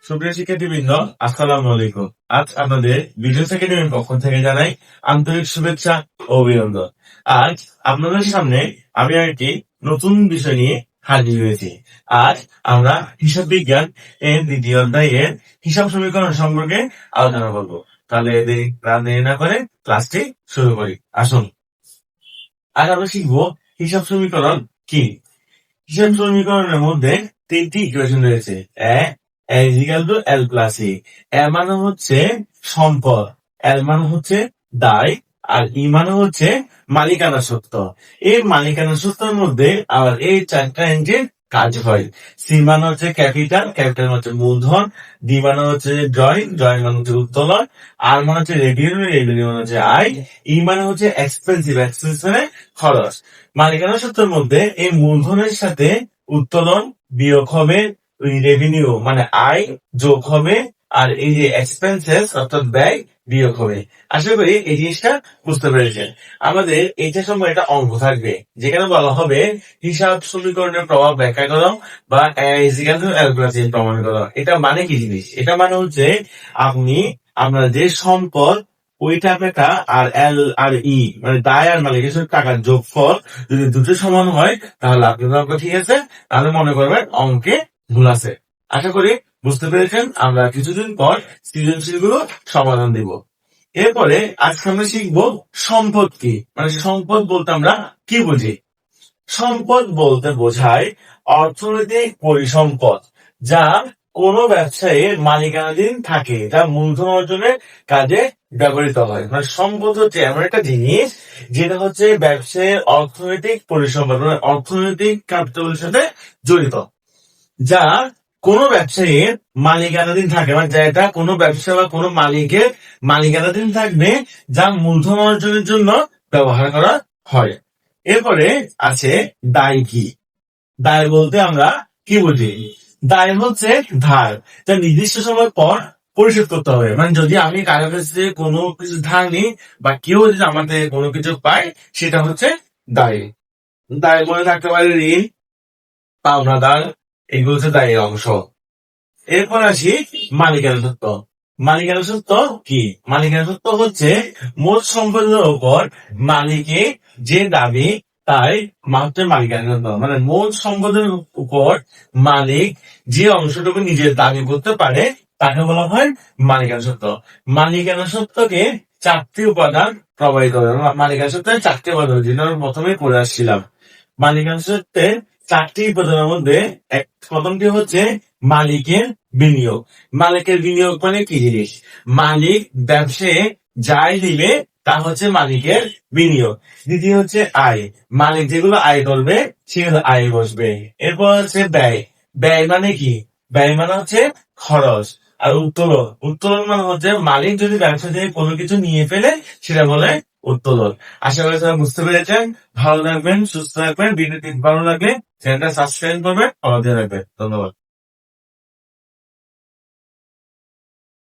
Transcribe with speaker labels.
Speaker 1: সুপ্রিয় শিক্ষার্থীবৃন্দ, আসসালামু আলাইকুম। আজ আপনাদের বিজনেস একাডেমির পক্ষ থেকে জানাই আন্তরিক শুভেচ্ছা ও অভিনন্দন। আজ আপনাদের সামনে আমি একটি নতুন বিষয় নিয়ে হাজির হয়েছি। আজ আমরা হিসাব বিজ্ঞান এর দ্বিতীয় অধ্যায়ের হিসাব সমীকরণ সম্পর্কে আলোচনা করব। তাহলে দেরি না করে ক্লাসটি শুরু করি। আসুন, আজ আমরা শিখবো হিসাব সমীকরণ কি। হিসাব সমীকরণের মধ্যে তিনটি ইকুয়েশন রয়েছে। L + E। এ মানে হচ্ছে সম্পদ, এল মানে হচ্ছে দায়, আর ই মানে হচ্ছে মালিকানা সত্ত্ব। এই মালিকানা সত্ত্বের মধ্যে আবার এই চারটা এন্ট্রির কাজ হয়। সি মানে হচ্ছে ক্যাপিটাল, ক্যাপিটাল হচ্ছে মূলধন, ডি মানে হচ্ছে ড্রয়িং, ড্রয়িং মানে হচ্ছে উত্তোলন, আর মানে হচ্ছে রেভিনিউ, রেভিনিউ মানে হচ্ছে আয়, ই মানে হচ্ছে এক্সপেন্সিভ, এক্সপেন্স মানে খরচ। মালিকানা সত্ত্বের মধ্যে এই মূলধনের সাথে উত্তোলন বিয়োগ হবে, রেভিনিউ মানে আয় যোগ হবে, আর এই যে এক্সপেন্সেস অর্থাৎ ব্যয় বিয়োগ হবে। আশা করি এই জিনিসটা বুঝতে পেরেছেন। আমাদের এইটা সময় একটা অঙ্ক থাকবে যেখানে বলা হবে হিসাব সমীকরণের প্রভাব ব্যাখ্যা করো বা L + প্রমাণ করো। এটা মানে কি জিনিস? এটা মানে হচ্ছে আপনার যে সম্পদ ওই টাকাটা আর এল আর ই মানে দায় আর মালিকের সাথে টাকার যোগফল যদি দুটো সমান হয় তাহলে আপনার অঙ্ক ঠিক আছে, তাহলে মনে করবেন অঙ্কে ভুল আছে। আশা করি বুঝতে পেরেছেন। আমরা কিছুদিন পর সৃজনশীল গুলো সমাধান দিব। এরপরে আজকে আমরা শিখবো সম্পদ কি, মানে সম্পদ বলতে আমরা কি বুঝি। সম্পদ বলতে বোঝায় অর্থনৈতিক পরিসম্পদ যা কোনো ব্যবসায়ের মালিকানাধীন থাকে, যা মূলধন অর্জনের কাজে ব্যবহৃত হয়। মানে সম্পদ হচ্ছে এমন একটা জিনিস যেটা হচ্ছে ব্যবসায়ের অর্থনৈতিক পরিসম্পদ, মানে অর্থনৈতিক ক্যাপিটালের সাথে জড়িত, যা কোনো ব্যবসায়ীর মালিকানাধীন থাকে, মানে যেটা কোনো ব্যবসা বা কোনো মালিকের মালিকানাধীন থাকবে, যা মূলধন অর্জনের জন্য ব্যবহার করা হয়। এরপরে আছে দায় কি। দায় বলতে আমরা কি বুঝি? দায় হচ্ছে ধার, যা নির্দিষ্ট সময় পর পরিশোধ করতে হবে। মানে যদি আমি কারো কাছে কোনো কিছু ধার নিই বা কেউ যদি আমাদের কোনো কিছু পায়, সেটা হচ্ছে দায়। দায় মনে থাকতে পারে ঋণ, পাওনাদার, এগুলো হচ্ছে দায়ের অংশ। এরপর আসি মালিকানা সত্ত্ব। মালিকানা সত্ত্ব কি? মালিকানা সত্ত্ব হচ্ছে মোট সম্পদের উপর মালিকের যে দাবি তাই মাত্র মালিকানা সত্ত্ব। মানে মোট সম্পদের উপর মালিক যে অংশটুকু নিজের দাবি করতে পারে তাকে বলা হয় মালিকানা সত্ত্ব। মালিকানা সত্ত্বকে চারটি উপাদান প্রভাবিত করে। মালিকানা সত্ত্বের চারটি উপাদান যেটা আমরা প্রথমে পড়ে আসছিলাম। মালিকানা সত্ত্বের চারটি উপাদানের মধ্যে প্রথমটি হচ্ছে মালিকের বিনিয়োগ। মালিকের বিনিয়োগ মানে কি জিনিস? মালিক ব্যবসায় যাই দিবে তা হচ্ছে মালিকের বিনিয়োগ। দ্বিতীয় হচ্ছে আয়, মালিক যেগুলো আয় করবে সেগুলো আয় বসবে। এরপর হচ্ছে ব্যয়। ব্যয় মানে কি? ব্যয় মানে হচ্ছে খরচ। আর উত্তোলন, উত্তোলন মানে হচ্ছে মালিক যদি ব্যবসা থেকে কোনো কিছু নিয়ে ফেলে সেটা বলে উত্তোলন। আশা করি সবাই বুঝতে পেরেছেন। ভালো থাকবেন, সুস্থ থাকবেন। ভিডিওটি ভালো লাগলে চ্যানেলটা সাবস্ক্রাইব করবেন, ফলো দিয়ে রাখবেন। ধন্যবাদ।